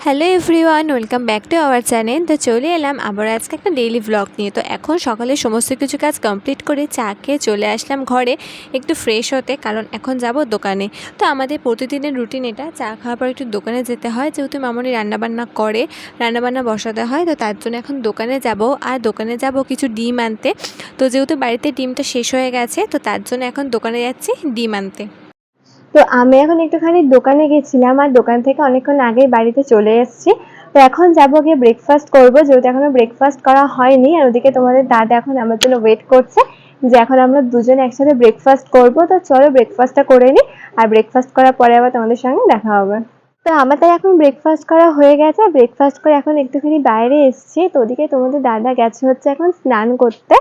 Hello everyone, welcome back to our channel. তো চলে এলাম আবার আজকে একটা ডেইলি ব্লগ নিয়ে। তো এখন সকালে সমস্ত কিছু কাজ কমপ্লিট করে চা খেয়ে চলে আসলাম ঘরে একটু ফ্রেশ হতে, কারণ এখন যাব দোকানে। তো আমাদের প্রতিদিনের রুটিন এটা, চা খাওয়ার পর একটু দোকানে যেতে হয়, যেহেতু মামনি রান্নাবান্না করে, রান্নাবান্না বসাতে হয়। তো তার জন্য এখন দোকানে যাব, আর দোকানে যাব কিছু ডিম আনতে। তো যেহেতু বাড়িতে ডিমটা শেষ হয়ে গেছে, তো তার জন্য এখন দোকানে যাচ্ছি ডিম আনতে। তো আমি এখন একটুখানি দোকানে গেছিলাম আর দোকান থেকে অনেকক্ষণ আগেই বাড়িতে চলে এসেছি। তো এখন যাবো গিয়ে ব্রেকফাস্ট করবো, যেহেতু এখনো ব্রেকফাস্ট করা হয়নি। আর ওদিকে তোমাদের দাদা এখন আমার জন্য ওয়েট করছে যে এখন আমরা দুজনে একসাথে ব্রেকফাস্ট করবো। তো চলো ব্রেকফাস্টটা করে নিই, আর ব্রেকফাস্ট করার পরে আবার তোমাদের সঙ্গে দেখা হবে। তো আমার তাই এখন ব্রেকফাস্ট করা হয়ে গেছে, ব্রেকফাস্ট করে এখন একটুখানি বাইরে এসেছি। তো ওদিকে তোমাদের দাদা গেছে হচ্ছে এখন স্নান করতে।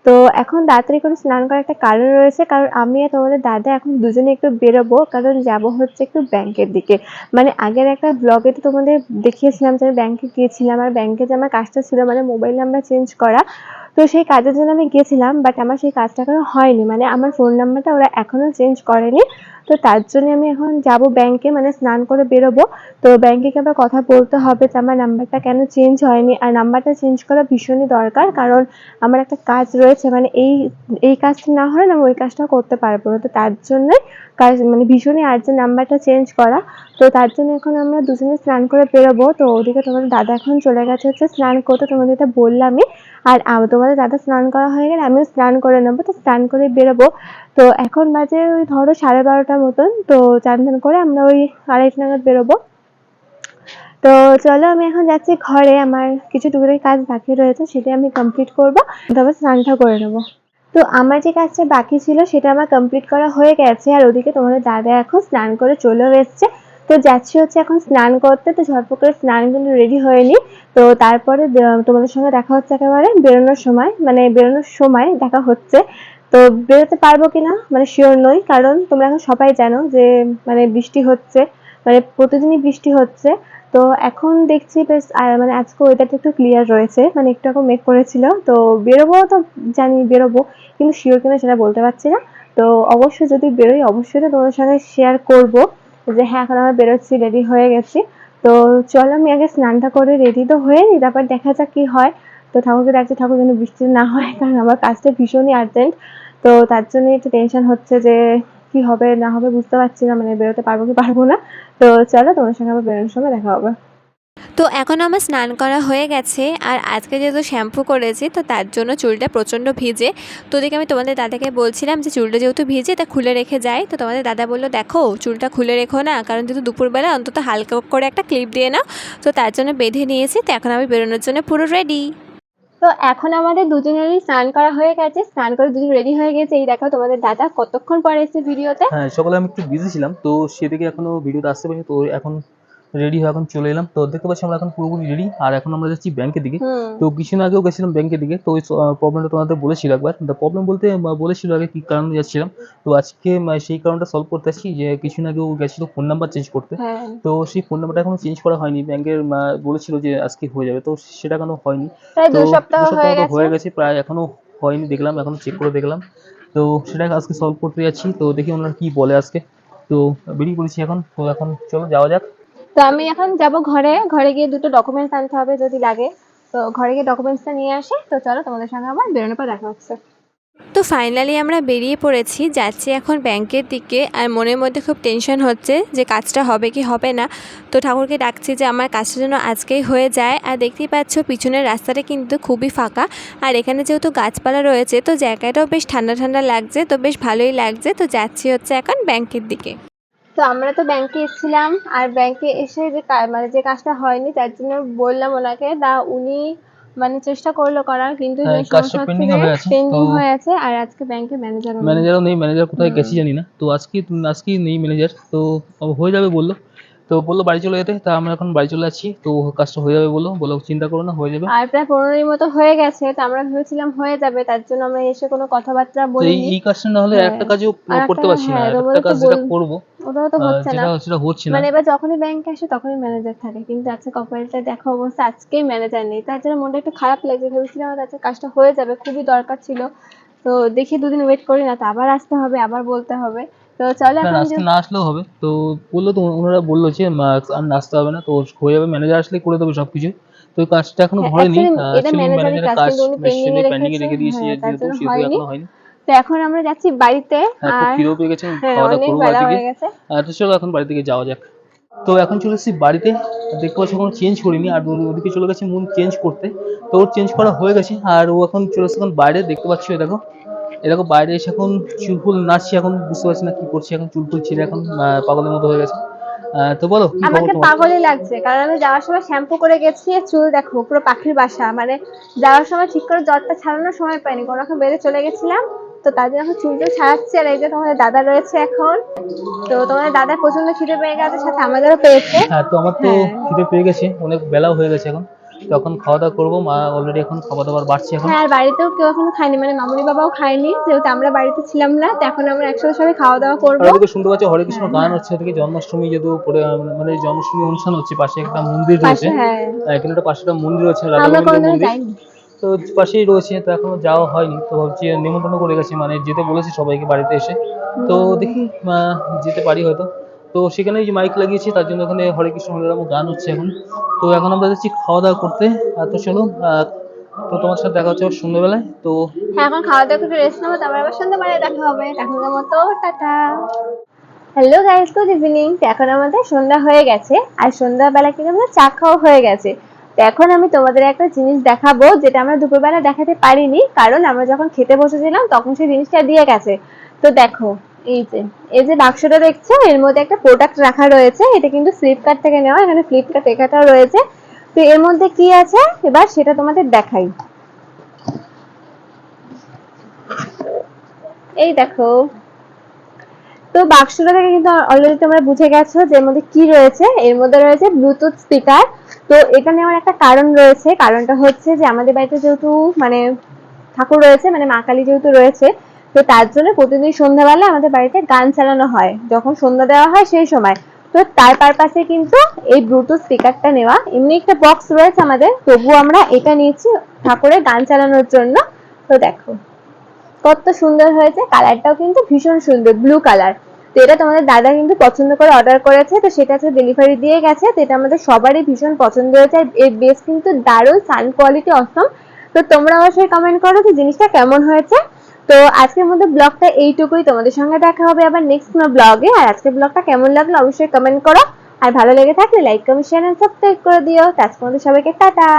তো এখন তাড়াতাড়ি করে স্নান করার একটা কারণ রয়েছে, কারণ আমি আর তোমাদের দাদা এখন দুজনে একটু বেরোবো, কারণ যাব হচ্ছে একটু ব্যাংকের দিকে। মানে আগের একটা ব্লগে তো তোমাদের দেখিয়েছিলাম যে আমি ব্যাংকে গিয়েছিলাম, আর ব্যাংকে যে আমার কাজটা ছিল মানে মোবাইল নাম্বার চেঞ্জ করা। তো সেই কাজের জন্য আমি গেছিলাম, বাট আমার সেই কাজটা এখনো হয়নি, মানে আমার ফোন নাম্বারটা ওরা এখনো চেঞ্জ করেনি। তো তার জন্য আমি এখন যাব ব্যাংকে, মানে স্নান করে বেরোবো। তো ব্যাংকে গিয়ে আবার কথা বলতে হবে যে আমার নাম্বারটা কেন চেঞ্জ হয়নি, আর নাম্বারটা চেঞ্জ করা ভীষণই দরকার, কারণ আমার একটা কাজ রয়েছে, মানে এই কাজটা না হলে আমি ওই কাজটাও করতে পারবো না। তো তার জন্য কাজ মানে ভীষণই আর্জেন্ট নাম্বারটা চেঞ্জ করা। তো তার জন্য এখন আমরা দুজনে স্নান করে বেরোবো। তো ওদিকে তোমাদের দাদা এখন চলে গেছে হচ্ছে স্নান করতে, তোমাদের এটা বললামই। আর তোমাদের দাদা স্নান করা হয়ে গেলে আমিও স্নান করে নেবো, তো স্নান করে বেরোবো। তো এখন বাজে ওই ধরো 12:30 মতন। তো চান টান করে আমরা ওই 2:30 নাগাদ বেরোবো। তো চলো আমি এখন যাচ্ছি ঘরে, আমার কিছু টুকটাক কাজ বাকি রয়েছে সেটা আমি কমপ্লিট করবো, তারপর স্নানটা করে নেবো। তো আমার যে কাজটা বাকি ছিল সেটা আমার কমপ্লিট করা হয়ে গেছে, আর ওদিকে তোমাদের দাদা এখন স্নান করে চলেও এসছে। তো যাচ্ছি হচ্ছে এখন স্নান করতে। তো ঝটপট করে স্নান কিন্তু রেডি হয়ে নি। তো তারপরে তোমাদের সঙ্গে দেখা হচ্ছে একেবারে বেরোনোর সময়, মানে বেরোনোর সময় দেখা হচ্ছে। তো বেরোতে পারবো কিনা মানে শিওর নই, কারণ তোমরা এখন সবাই জানো যে মানে বৃষ্টি হচ্ছে, মানে প্রতিদিনই বৃষ্টি হচ্ছে। তো এখন দেখছি বেশ মানে আজকে ওয়েদারটা একটু ক্লিয়ার রয়েছে, মানে একটু এখন মেঘ করেছিল। তো বেরোবো তো জানি বেরোবো, কিন্তু শিওর কিনা সেটা বলতে পারছি না। তো অবশ্যই যদি বেরোই অবশ্যই তো তোমাদের সঙ্গে শেয়ার করবো যে হ্যাঁ এখন আমরা বেরোচ্ছি, রেডি হয়ে গেছি। তো চলো আমি আগে স্নানটা করে রেডি তো হয়ে নিই, তারপর দেখা যাক কি হয়। তো ঠাকুরকে ডাকছি ঠাকুর যেন বৃষ্টি না হয়, কারণ আমার কাজটা ভীষণই আর্জেন্ট। তো তার জন্য একটু টেনশন হচ্ছে যে কি হবে না হবে বুঝতে পারছি না, মানে বেরোতে পারবো কি পারবো না। তো চলো তোমার সঙ্গে আবার বেরোনোর সময় দেখা হবে। তো এখন আমার স্নান করা হয়ে গেছে, আর আজকে যেহেতু শ্যাম্পু করেছি তো তার জন্য চুলটা প্রচণ্ড ভিজে। তো ওদিকে আমি তোমাদের দাদাকে বলছিলাম যে চুলটা যেহেতু ভিজে তা খুলে রেখে যাই। তো তোমাদের দাদা বললো দেখো চুলটা খুলে রেখো না, কারণ যেহেতু দুপুরবেলা অন্তত হালকা করে একটা ক্লিপ দিয়ে নাও। তো তার জন্য বেঁধে নিয়েছি। তো এখন আমি বেরোনোর জন্য পুরো রেডি। তো এখন আমাদের দুজনেরই স্নান করা হয়ে গেছে, স্নান করে দুজন রেডি হয়ে গেছে। এই দেখো তোমাদের দাদা কতক্ষণ পরে এসেছে ভিডিওতে। হ্যাঁ, সকালে আমি একটু বিজি ছিলাম, তো সেদিকে এখনো ভিডিওটা আসতে পারিনি। তো এখন রেডি হয়ে এখন চলে এলাম। তো দেখতে পাচ্ছি আমরা এখন পুরোপুরি রেডি, আর এখন আমরা যাচ্ছি ব্যাংকের দিকে। তো কিছুদিন আগেও গেছিলাম ব্যাংকের দিকে, তো ওই প্রবলেমটা তোমাদের বলেছিল একবার। প্রবলেম বলতে বলেছিল আগে কি কারণে যাচ্ছিলাম। তো আজকে সেই কারণটা সলভ করতে আসছি, যে কিছুদিন আগেও গেছিল ফোন নাম্বার চেঞ্জ করতে। তো সেই ফোন নাম্বারটা এখনো চেঞ্জ করা হয়নি, ব্যাংকের বলেছিল যে আজকে হয়ে যাবে, তো সেটা এখনো হয়নি। প্রায় তো 2 সপ্তাহ 2 সপ্তাহ হয়ে মতো গেছে। হয়ে গেছে প্রায়, এখনো হয়নি, দেখলাম এখনো চেক করে দেখলাম। তো সেটা আজকে সলভ করতে যাচ্ছি, তো দেখি ওনারা কি বলে আজকে। তো বেরিয়ে পড়েছি এখন, তো এখন চলো যাওয়া যাক। তো আমি এখন যাব ঘরে, ঘরে গিয়ে দুটো ডকুমেন্টস আনতে হবে যদি লাগে। তো ঘরে গিয়ে ডকুমেন্টসটা নিয়ে আসি। তো চলো তোমাদের সঙ্গে আবার বেরোনোর পর দেখা হচ্ছে। তো ফাইনালি আমরা বেরিয়ে পড়েছি, যাচ্ছি এখন ব্যাংকের দিকে। আর মনের মধ্যে খুব টেনশন হচ্ছে যে কাজটা হবে কি হবে না। তো ঠাকুরকে ডাকছি যে আমার কাজটা যেন আজকেই হয়ে যায়। আর দেখতেই পাচ্ছ পিছনের রাস্তাটা কিন্তু খুবই ফাঁকা, আর এখানে যেহেতু গাছপালা রয়েছে তো জায়গাটাও বেশ ঠান্ডা ঠান্ডা লাগছে, তো বেশ ভালোই লাগছে। তো যাচ্ছি হচ্ছে এখন ব্যাংকের দিকে। তো আমরা তো ব্যাংকে এসেছিলাম, আর ব্যাংকে এসে যে মানে যে কাজটা হয়নি তার জন্য বললাম ওনাকে, উনি মানে চেষ্টা করলো করার, কিন্তু হ্যাঁ, কাজটা সমস্যা হচ্ছে পেন্ডিং যে হয়ে আছে। তো পেন্ডিং হয়ে আছে। আর আজকে ব্যাংকে ম্যানেজারও নেই। ম্যানেজারও নেই, ম্যানেজার কোথায় গেছে জানি না। তো আজকেই নেই ম্যানেজার, তো হয়ে যাবে বললো। তো বললো বাড়ি চলে যেতে, তা আমরা এখন বাড়ি চলে যাচ্ছি। তো কাজটা হয়ে যাবে বললো, চিন্তা করো না, হয়ে যাবে। আর প্রায় 15 মতো হয়ে গেছে। তো আমরা ভেবেছিলাম হয়ে যাবে, তার জন্য আমরা এসে কোনো কথাবার্তা তো এই বলিনি। এই কাজটা না হলে হ্যাঁ, একটা কাজও আর একটা, করতে পারছি না, হ্যাঁ আর একটা তোমাদের তো কাজ যেটা করবো ওটাও তো হচ্ছে না। সেটা হচ্ছে না। মানে এবার যখনই ব্যাংকে আসে তখনই ম্যানেজার থাকে, কিন্তু আজকে কপালটা দেখা অবস্থা আজকেই ম্যানেজার নেই। তার জন্য মনটা একটু খারাপ লাগছে, ভেবেছিলাম আমার আজকে কাজটা হয়ে যাবে, খুবই দরকার ছিল। তো দেখি 2 দিন ওয়েট করি না তো আবার আসতে হবে, আবার বলতে হবে। তো চলো না এখন আজকে না আসলেও হবে, তো বললো তো ওনারা বললো যে আর নাচতে হবে না, তো হয়ে যাবে, ম্যানেজার আসলে করে দেবে সবকিছু। তো ওই কাজটা এখনো হ্যাঁ, হয়নি, এটা ম্যানেজারের ম্যানেজারের কাজ, কাজ কিন্তু উনি পেন্ডিং এ পেন্ডিং এ রেখেছে, রেখে দিয়েছে হ্যাঁ তার যেহেতু, জন্য সেহেতু হয়নি। এখনো হয়নি। তো এখন আমরা যাচ্ছি বাড়িতে। হ্যাঁ খুব আর খিদেও পেয়ে গেছে, হ্যাঁ খাওয়া দাওয়া অনেক করবো বেলা বাড়ি থেকে। হয়ে গেছে। তো চলো এখন বাড়ি থেকে যাওয়া যাক। তো এখন চলে এসেছি বাড়িতে, দেখতে পাচ্ছি কোনো চেঞ্জ করিনি, আর ওদিকে চলে গেছে মুন চেঞ্জ করতে। তো ওর চেঞ্জ করা হয়ে গেছে, আর ও এখন চলে এসেছে এখন বাইরে, দেখতে পাচ্ছি ওই দেখো, এ দেখো বাইরে এসে এখন চুলফুল নাচছে, এখন বুঝতে পারছি না কি করছে, এখন চুলফুল ছিঁড়ে এখন পাগলের মতো হয়ে গেছে। তো বলো কি খবর আমাকে তোমার? পাগলই লাগছে, কারণ আমি যাওয়ার সময় শ্যাম্পু করে গেছি, আর চুল দেখো পুরো পাখির বাসা, মানে যাওয়ার সময় ঠিক করে জ্বরটা ছাড়ানোর সময় পাইনি, কোনো রকম বেড়ে চলে গেছিলাম। তো তার জন্য এখন চুলটা ছাড়াচ্ছি। আর এই যে তোমাদের দাদা রয়েছে এখন, তো তোমাদের দাদা প্রচন্ড খিদে পেয়ে গেছে, সাথে আমাদেরও পেয়েছে। হ্যাঁ তো আমার তো হ্যাঁ খিদে পেয়ে গেছে, অনেক বেলাও হয়ে গেছে এখন, তখন খাওয়া দাওয়া করবো, মা অলরেডি এখন খাবার দাবার বাড়ছে এখন। হ্যাঁ, আর বাড়িতেও কেউ এখনো খায়নি, মানে মামুনি বাবাও খায়নি, যেহেতু আমরা বাড়িতে ছিলাম না। তো এখন আমরা একসাথে সবাই খাওয়া দাওয়া আর করবো। ওদিকে শুনতে পাচ্ছি হরে কৃষ্ণ হ্যাঁ গান হচ্ছে, ওদিকে জন্মাষ্টমী যেহেতু পরে মানে জন্মাষ্টমী অনুষ্ঠান হচ্ছে, পাশে একটা মন্দির রয়েছে, পাশে, হ্যাঁ এখানে একটা পাশে একটা মন্দির রয়েছে, রাধা আমরা গোবিন্দ কোনোদিনও মন্দির, যাইনি। তো পাশেই রয়েছে। তো এখনো যাওয়া হয়নি, তো ভাবছি নিমন্ত্রণ করে গেছি, মানে যেতে বলেছি সবাইকে বাড়িতে এসে। তো দেখি যেতে পারি হয়তো। তো সেখানে যে মাইক লাগিয়েছি, তার জন্য ওখানে হরে কৃষ্ণ হরে রাম গান হচ্ছে এখন। তো এখন আমরা যাচ্ছি খাওয়া দাওয়া করতে। তো চলো, তো তোমার সাথে দেখা হচ্ছে আবার সন্ধ্যেবেলায়। তো হ্যাঁ, এখন খাওয়া দাওয়া করে রেস্ট নেবো, তারপর আবার সন্ধ্যাবেলায় দেখা হবে। এখনকার মতো tata. Hello guys, good evening. তো এখন আমাদের সন্ধ্যা হয়ে গেছে, আর সন্ধ্যাবেলা কিন্তু আমাদের চা খাওয়া হয়ে গেছে। তো এখন আমি তোমাদের একটা জিনিস দেখাবো, যেটা আমরা দুপুরবেলা দেখাতে পারিনি, কারণ আমরা যখন খেতে বসেছিলাম তখন সেই জিনিসটা দিয়ে গেছে। তো দেখো, এই যে বাক্সটা দেখছো, এর মধ্যে একটা প্রোডাক্ট রাখা রয়েছে। এটা কিন্তু ফ্লিপকার্ট থেকে নেওয়া, এখানে ফ্লিপকার্ট লেখাটাও রয়েছে। তো এর মধ্যে কি আছে এবার সেটা তোমাদের দেখাই। এই দেখো, তো বাক্সটা থেকে কিন্তু অলরেডি তোমরা বুঝে গেছো যে এর মধ্যে কি রয়েছে। এর মধ্যে রয়েছে ব্লুটুথ স্পিকার। তো এটা নেওয়ার একটা কারণ রয়েছে, কারণটা হচ্ছে যে আমাদের বাড়িতে যেহেতু মানে ঠাকুর রয়েছে, মানে মা কালী যেহেতু রয়েছে, তো তার জন্য প্রতিদিন সন্ধ্যাবেলা আমাদের বাড়িতে গান চালানো হয়, যখন সন্ধ্যা দেওয়া হয় সেই সময়। তো তার পারপাসে কিন্তু এই ব্লুটুথ স্পিকারটা নেওয়া। এমনি একটা বক্স রয়েছে আমাদের, তবুও আমরা এটা নিয়েছি ঠাকুরের গান চালানোর জন্য। তো দেখো কত সুন্দর হয়েছে, কালারটাও কিন্তু ভীষণ সুন্দর, ব্লু কালার। তো এটা তোমাদের দাদা কিন্তু পছন্দ করে অর্ডার করেছে, তো সেটা আজকে ডেলিভারি দিয়ে গেছে। তো এটা আমাদের সবারই ভীষণ পছন্দ হয়েছে, এর বেস কিন্তু দারুণ, সাউন্ড কোয়ালিটি অসম। তো তোমরা অবশ্যই কমেন্ট করো যে জিনিসটা কেমন হয়েছে। তো আজকের মধ্যে ব্লগটা এইটুকুই, তোমাদের সঙ্গে দেখা হবে আবার নেক্সট কোনো ব্লগে। আর আজকের ব্লগটা কেমন লাগলো অবশ্যই কমেন্ট করো, আর ভালো লেগে থাকলে like comment share and subscribe করে দিও। আজকের মধ্যে সবাইকে টাটা।